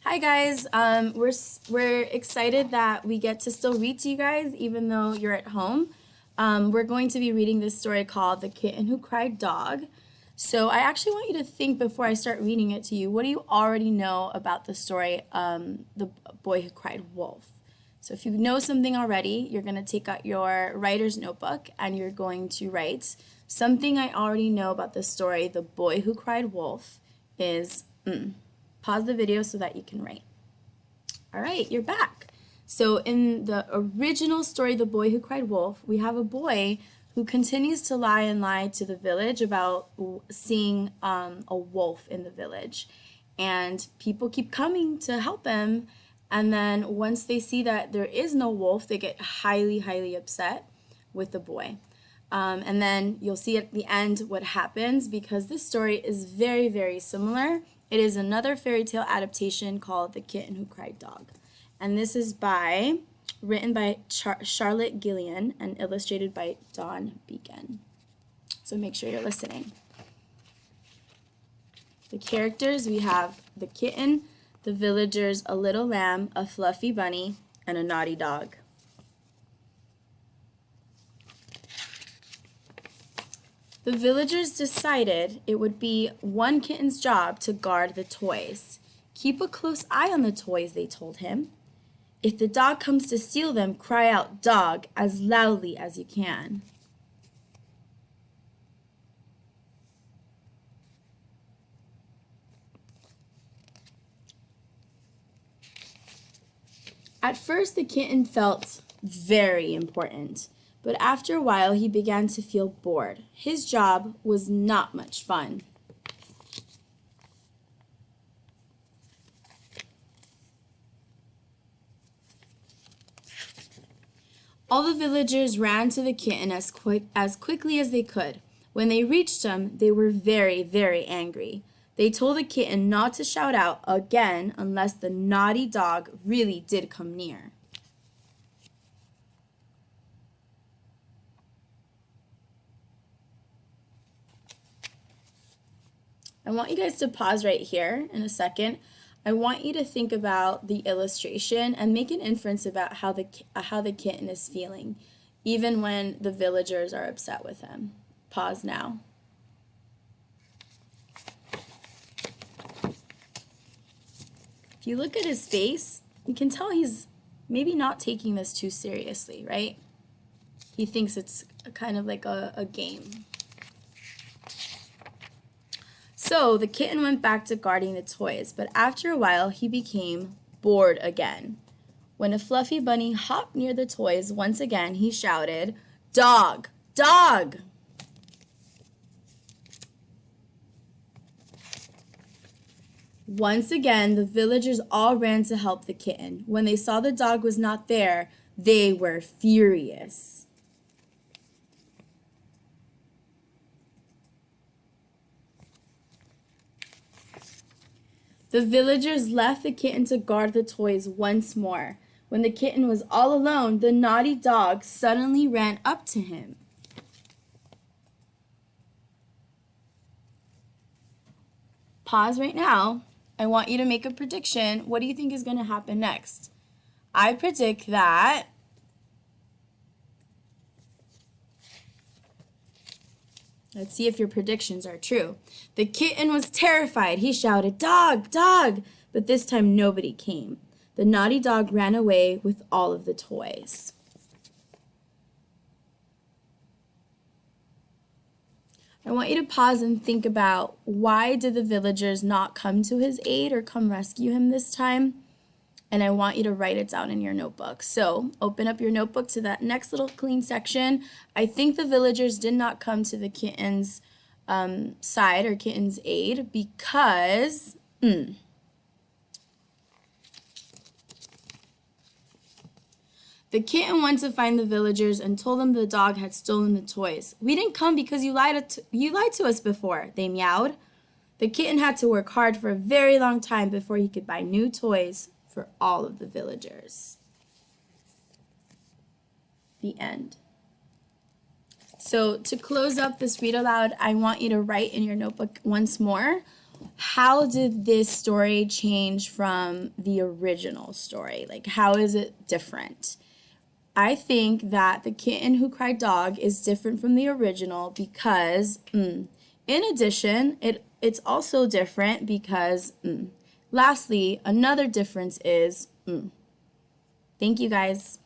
Hi guys, we're excited that we get to still read to you guys even though you're at home. We're going to be reading this story called The Kitten Who Cried Dog. So I actually want you to think before I start reading it to you, what do you already know about the story, The Boy Who Cried Wolf? So if you know something already, you're going to take out your writer's notebook and you're going to write, something I already know about the story, The Boy Who Cried Wolf is Pause the video so that you can write. All right, you're back. So in the original story, The Boy Who Cried Wolf, we have a boy who continues to lie and lie to the village about seeing a wolf in the village. And people keep coming to help him. And then once they see that there is no wolf, they get highly, highly upset with the boy. And then you'll see at the end what happens, because this story is very, very similar. It is another fairy tale adaptation called The Kitten Who Cried Dog. And this is written by Charlotte Gillian and illustrated by Dawn Beacon. So make sure you're listening. The characters, we have the kitten, the villagers, a little lamb, a fluffy bunny, and a naughty dog. The villagers decided it would be one kitten's job to guard the toys. Keep a close eye on the toys, they told him. If the dog comes to steal them, cry out "dog" as loudly as you can. At first, the kitten felt very important. But after a while, he began to feel bored. His job was not much fun. All the villagers ran to the kitten as quickly as they could. When they reached him, they were very, very angry. They told the kitten not to shout out again unless the naughty dog really did come near. I want you guys to pause right here in a second. I want you to think about the illustration and make an inference about how the kitten is feeling, even when the villagers are upset with him. Pause now. If you look at his face, you can tell he's maybe not taking this too seriously, right? He thinks it's kind of like a game. So the kitten went back to guarding the toys, but after a while he became bored again. When a fluffy bunny hopped near the toys once again, he shouted, "Dog! Dog!" Once again, the villagers all ran to help the kitten. When they saw the dog was not there, they were furious. The villagers left the kitten to guard the toys once more. When the kitten was all alone, the naughty dog suddenly ran up to him. Pause right now. I want you to make a prediction. What do you think is going to happen next? I predict that let's see if your predictions are true. The kitten was terrified. He shouted, "Dog! Dog!" But this time nobody came. The naughty dog ran away with all of the toys. I want you to pause and think about, why did the villagers not come to his aid or come rescue him this time? And I want you to write it down in your notebook. So open up your notebook to that next little clean section. I think the villagers did not come to the kitten's side or kitten's aid because the kitten went to find the villagers and told them the dog had stolen the toys. "We didn't come because you lied to us before," they meowed. The kitten had to work hard for a very long time before he could buy new toys for all of the villagers. The end. So to close up this read aloud, I want you to write in your notebook once more, how did this story change from the original story? Like, how is it different? I think that The Kitten Who Cried Dog is different from the original because, in addition, it's also different because, lastly, another difference is, thank you guys.